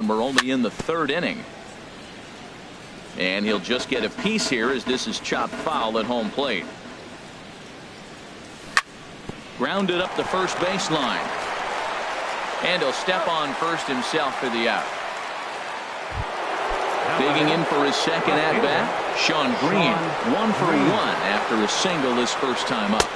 We're only in the third inning. And he'll just get a piece here as this is chopped foul at home plate. Grounded up the first baseline. And he'll step on first himself for the out. Digging in for his second at bat, Sean Green, 1 for 1 after a single his first time up.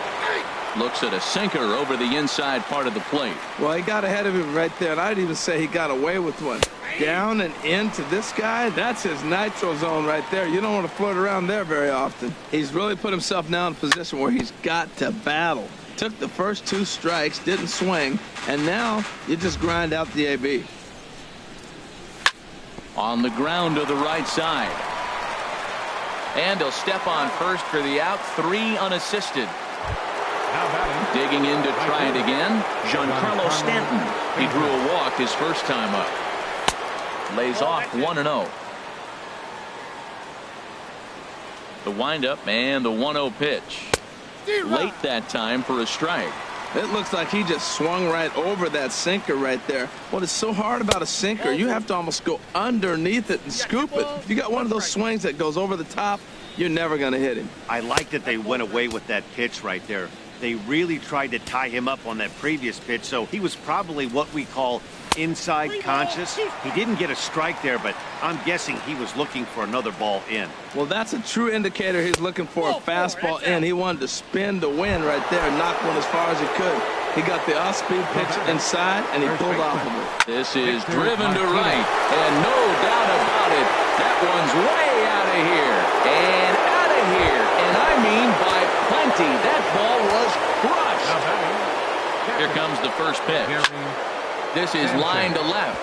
Looks at a sinker over the inside part of the plate. Well, he got ahead of him right there, and I'd even say he got away with one. Down and into this guy, that's his nitro zone right there. You don't want to float around there very often. He's really put himself now in a position where he's got to battle. Took the first 2 strikes, didn't swing, and now you just grind out the AB. On the ground to the right side. And he'll step on first for the out, 3 unassisted. Digging in to try it again, Giancarlo Stanton. He drew a walk his first time up. Lays off 1-0. The windup and the 1-0 pitch. Late that time for a strike. It looks like he just swung right over that sinker right there. What is so hard about a sinker, you have to almost go underneath it and scoop it. If you got one of those swings that goes over the top, you're never going to hit him. I like that they went away with that pitch right there. They really tried to tie him up on that previous pitch, so he was probably what we call inside conscious. He didn't get a strike there, but I'm guessing he was looking for another ball in. Well, that's a true indicator he's looking for a fastball in. He wanted to spin the wind right there and knock one as far as he could. He got the off-speed pitch inside, and he pulled off of it. This is driven to right, and no doubt about it, that one's way out of here. And out of here, and I mean by plenty. That ball was crushed. Here comes the first pitch. This is line to left.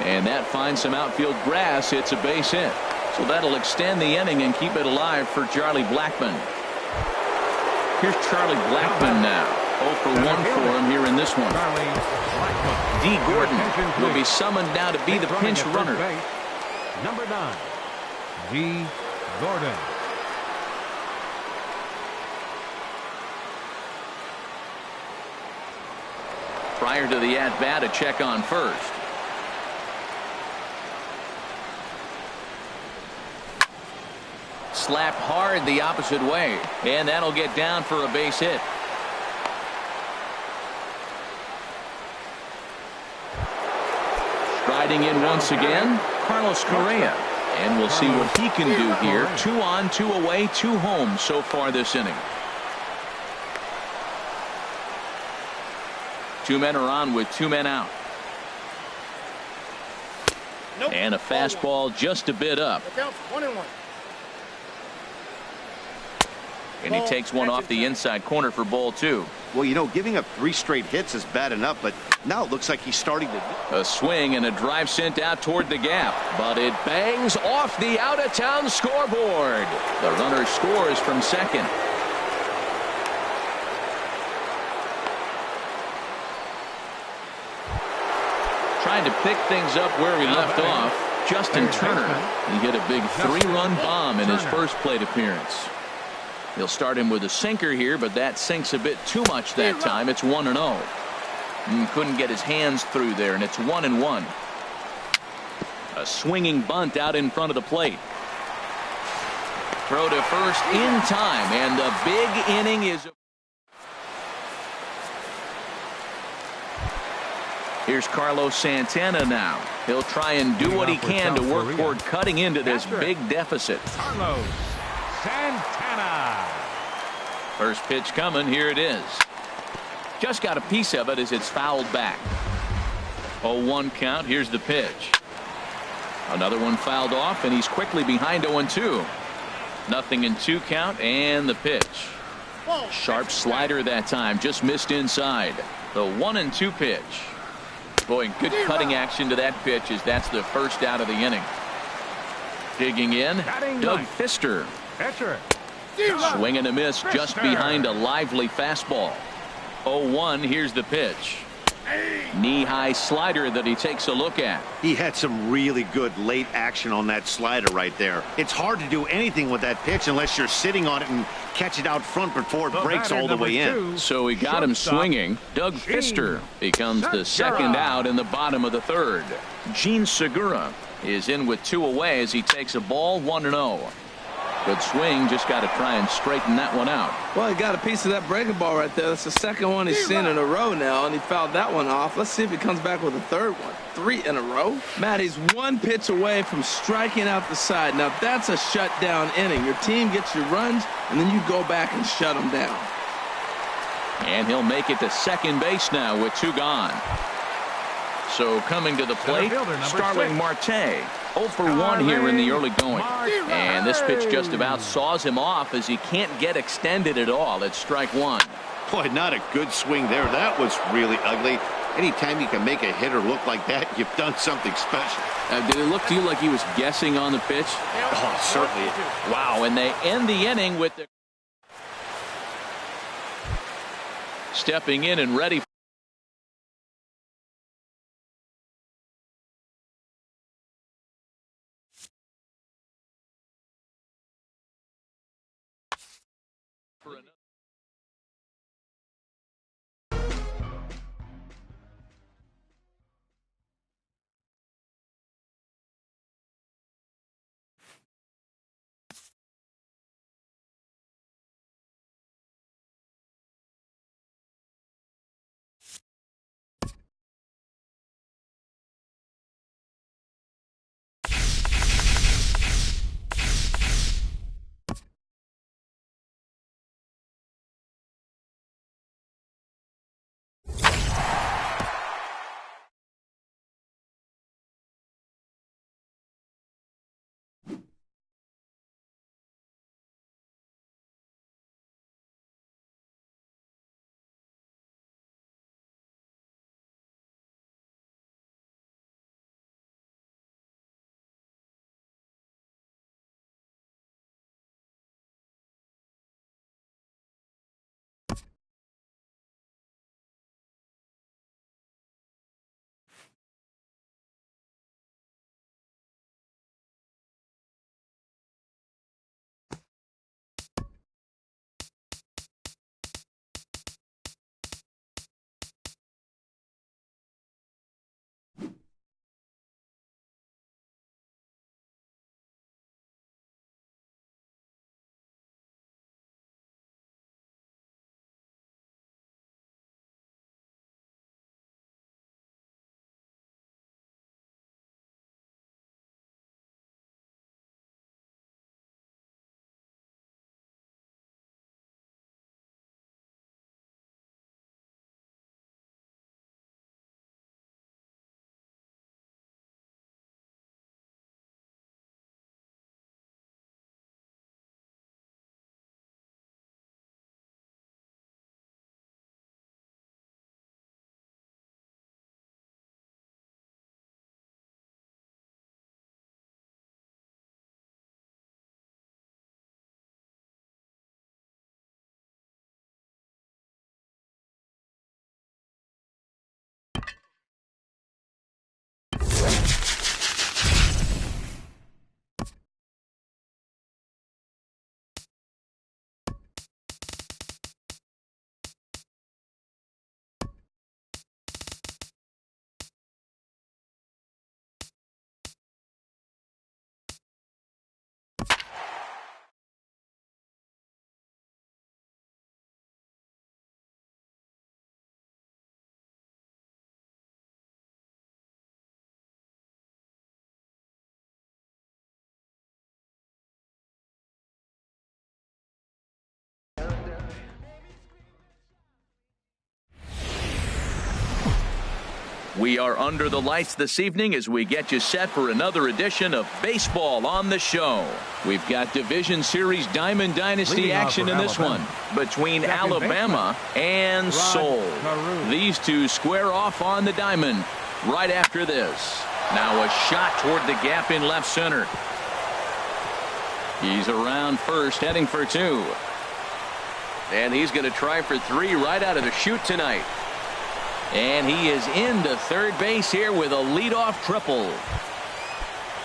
And that finds some outfield grass. It's a base hit. So that'll extend the inning and keep it alive for Charlie Blackmon. Here's Charlie Blackmon now. 0 for 1 for him here in this one. D. Gordon will be summoned now to be the pinch runner. Number 9, D. Gordon. Prior to the at-bat, a check on first. Slapped hard the opposite way, and that'll get down for a base hit. Striding in once again, Carlos Correa. And we'll see what he can do here. 2 on, 2 away, 2 home so far this inning. 2 men are on with 2 men out. And a fastball just a bit up. And he takes one off the inside corner for ball 2. Well, you know, giving up 3 straight hits is bad enough, but now it looks like he's starting to... A swing and a drive sent out toward the gap, but it bangs off the out-of-town scoreboard. The runner scores from second. Trying to pick things up where he left off, Justin Turner. He hit a big 3-run bomb in his first plate appearance. He'll start him with a sinker here, but that sinks a bit too much that time. It's 1-0. Couldn't get his hands through there, and it's 1-1. A swinging bunt out in front of the plate. Throw to first in time, and the big inning is... Here's Carlos Santana now. He'll try and do what he can to work toward cutting into this big deficit. Carlos Santana. First pitch coming. Here it is. Just got a piece of it as it's fouled back. 0-1 count. Here's the pitch. Another one fouled off, and he's quickly behind 0-2. Nothing in 2 count, and the pitch. Sharp slider that time. Just missed inside. The 1-2 pitch. Boy, good cutting action to that pitch as that's the first out of the inning. Digging in, Doug Fister. Swing and a miss just behind a lively fastball. 0-1, here's the pitch. Knee-high slider that he takes a look at. He had some really good late action on that slider right there. It's hard to do anything with that pitch unless you're sitting on it and catch it out front before it breaks all the way in. So he got him swinging. Doug Fister becomes the second out in the bottom of the third. Gene Segura is in with 2 away as he takes a ball 1-0. Good swing, just got to try and straighten that one out. Well, he got a piece of that breaking ball right there. That's the second one he's seen in a row now, and he fouled that one off. Let's see if he comes back with a third one. 3 in a row. Matt, he's 1 pitch away from striking out the side. Now, that's a shutdown inning. Your team gets your runs, and then you go back and shut them down. And he'll make it to second base now with 2 gone. So coming to the plate, Starling Marte. 0 for 1 here in the early going. And this pitch just about saws him off as he can't get extended at all. It's strike 1. Boy, not a good swing there. That was really ugly. Anytime you can make a hitter look like that, you've done something special. Did it look to you like he was guessing on the pitch? Oh, certainly. Wow, and they end the inning with the stepping in and ready. For another. We are under the lights this evening as we get you set for another edition of Baseball on the Show. We've got Division Series Diamond Dynasty action in this one between Alabama and Seoul. These two square off on the diamond right after this. Now a shot toward the gap in left center. He's around first, heading for 2. And he's going to try for 3 right out of the chute tonight. And he is into third base here with a leadoff triple.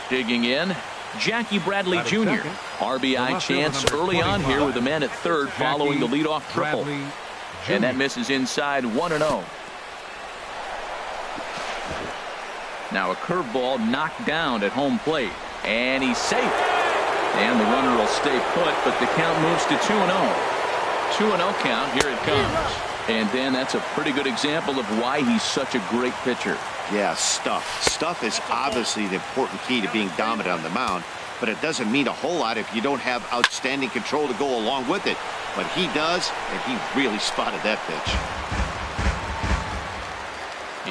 Digging in, Jackie Bradley Jr. RBI chance early on here with a man at third following the leadoff triple. And that misses inside 1-0. Now a curveball knocked down at home plate. And he's safe. And the runner will stay put, but the count moves to 2-0. 2-0 count. Here it comes. And then that's a pretty good example of why he's such a great pitcher. Yeah, stuff. Stuff is obviously the important key to being dominant on the mound, but it doesn't mean a whole lot if you don't have outstanding control to go along with it. But he does, and he really spotted that pitch.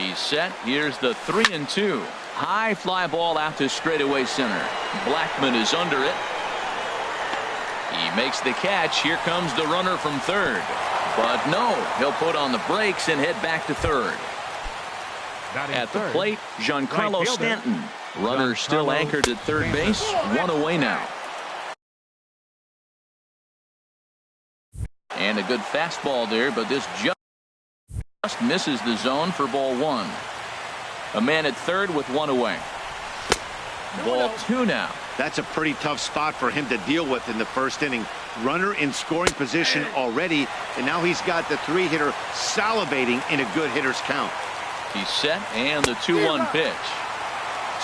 He's set. Here's the 3-2. High fly ball out to straightaway center. Blackman is under it. He makes the catch. Here comes the runner from third. But no, he'll put on the brakes and head back to third. At the plate, Giancarlo Stanton. Runner still anchored at third base. One away now. And a good fastball there, but this just misses the zone for ball one. A man at third with one away. Ball two now. That's a pretty tough spot for him to deal with in the first inning. Runner in scoring position already, and now he's got the three-hitter salivating in a good hitter's count. He's set, and the 2-1 pitch.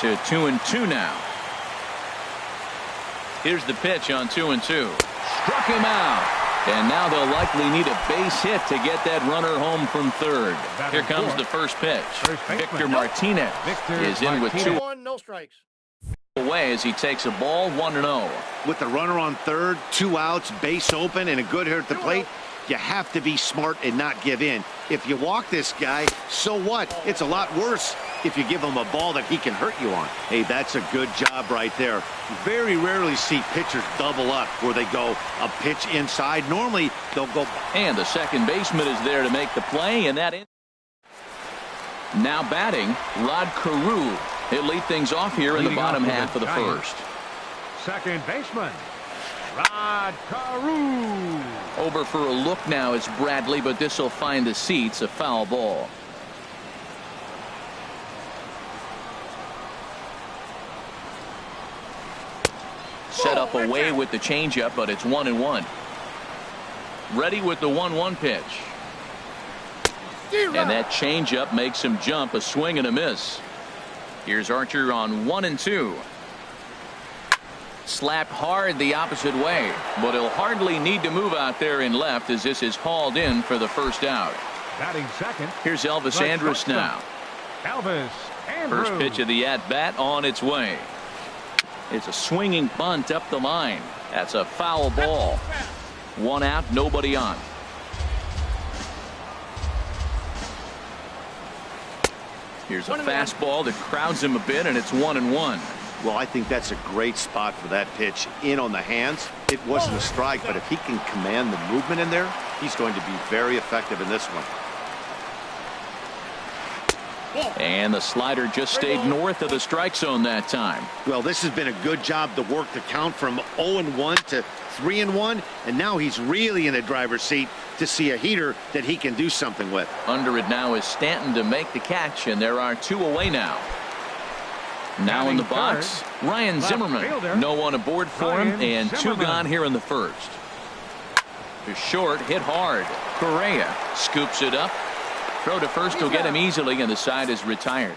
To 2-2 now. Here's the pitch on 2-2. Struck him out. And now they'll likely need a base hit to get that runner home from third. Here comes the first pitch. Victor Martinez is in with 2-1, no strikes. Away as he takes a ball 1-0. With the runner on third, 2 outs, base open, and a good hitter at the plate, you have to be smart and not give in. If you walk this guy, so what? It's a lot worse if you give him a ball that he can hurt you on. Hey, that's a good job right there. Very rarely see pitchers double up where they go a pitch inside. Normally, they'll go. And the second baseman is there to make the play, and that. Now batting, Rod Carew. He'll lead things off here in the bottom half of the first. Second baseman, Rod Carew. Over for a look now is Bradley, but this will find the seats. A foul ball. Set up away with the changeup, but it's 1-1. Ready with the 1-1 pitch. And that changeup makes him jump. A swing and a miss. Here's Archer on 1-2. Slapped hard the opposite way, but he'll hardly need to move out there in left as this is hauled in for the first out. Batting second. Here's Elvis Andrus now. Elvis Andrus. First pitch of the at-bat on its way. It's a swinging bunt up the line. That's a foul ball. One out, nobody on. Here's a fastball that crowds him a bit, and it's 1-1. Well, I think that's a great spot for that pitch. In on the hands. It wasn't a strike, but if he can command the movement in there, he's going to be very effective in this one. And the slider just stayed north of the strike zone that time. Well, this has been a good job to work the count from 0-1 to 3-1, and now he's really in the driver's seat to see a heater that he can do something with. Under it now is Stanton to make the catch, and there are 2 away now. Now in the box, Ryan Zimmerman. No one aboard for him, and 2 gone here in the first. To short, hit hard. Correa scoops it up. Throw to first will get him easily, and the side is retired.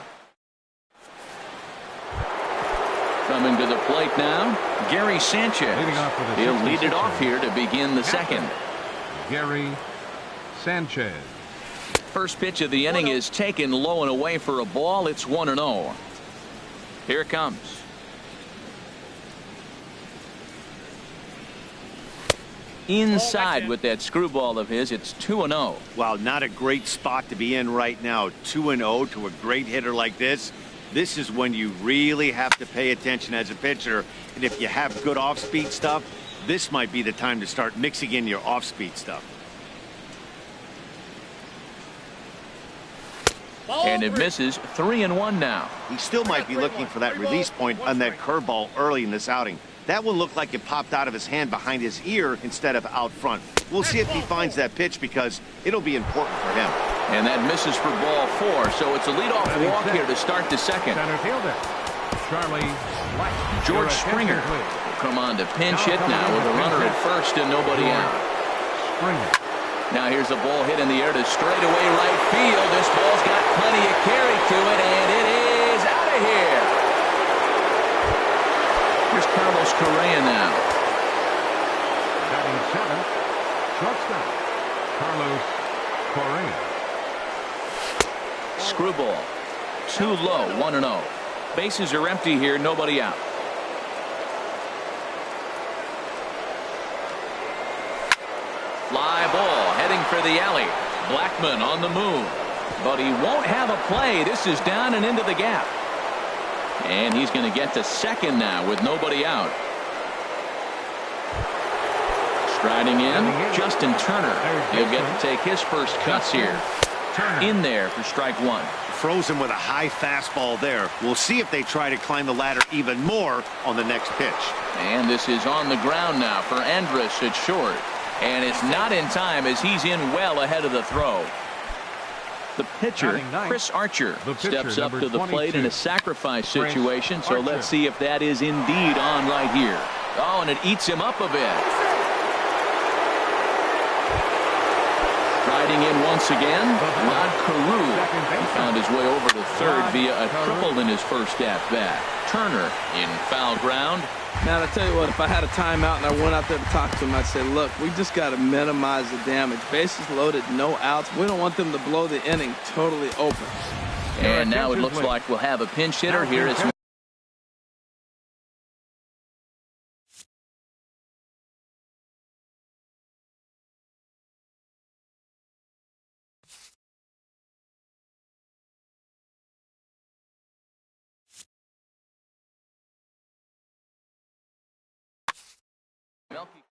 Coming to the plate now, Gary Sanchez. He'll lead it off here to begin the second. Gary Sanchez. First pitch of the inning is taken low and away for a ball. It's 1-0. Here it comes. Inside with that screwball of his. It's 2-0. Wow, not a great spot to be in right now. 2-0 to a great hitter like this. This is when you really have to pay attention as a pitcher. And if you have good off-speed stuff, this might be the time to start mixing in your off-speed stuff. And it misses. 3-1 now. He still might be looking for that release point on that curveball early in this outing. That one looked like it popped out of his hand behind his ear instead of out front. We'll see if he finds that pitch because it'll be important for him. And that misses for ball 4. So it's a leadoff walk here to start the second. Center fielder, Charlie White. George Springer will come on to pinch hit now with a runner at first and nobody out. Springer. Now here's a ball hit in the air to straightaway right field. This ball's got plenty of carry to it, and it is out of here. Here's Carlos Correa now. Batting 7th, shortstop, Carlos Correa. Screwball. Too low, 1-0. Bases are empty here, nobody out. Fly ball heading for the alley. Blackmon on the move. But he won't have a play. This is down and into the gap. And he's going to get to second now with nobody out. Striding in, Justin Turner. He'll get to take his first cuts here. In there for strike 1. Frozen with a high fastball there. We'll see if they try to climb the ladder even more on the next pitch. And this is on the ground now for Andrus at short. And it's not in time as he's in well ahead of the throw. The pitcher, Chris Archer, steps up to the plate in a sacrifice situation. So let's see if that is indeed on right here. Oh, and it eats him up a bit. Riding in once again, Rod Carew. He found his way over to third via a triple in his first at-bat. Turner in foul ground. Now, I tell you what, if I had a timeout and I went out there to talk to him, I'd say, look, we just got to minimize the damage. Bases loaded, no outs. We don't want them to blow the inning totally open. And now it looks like we'll have a pinch hitter here. It's Melky.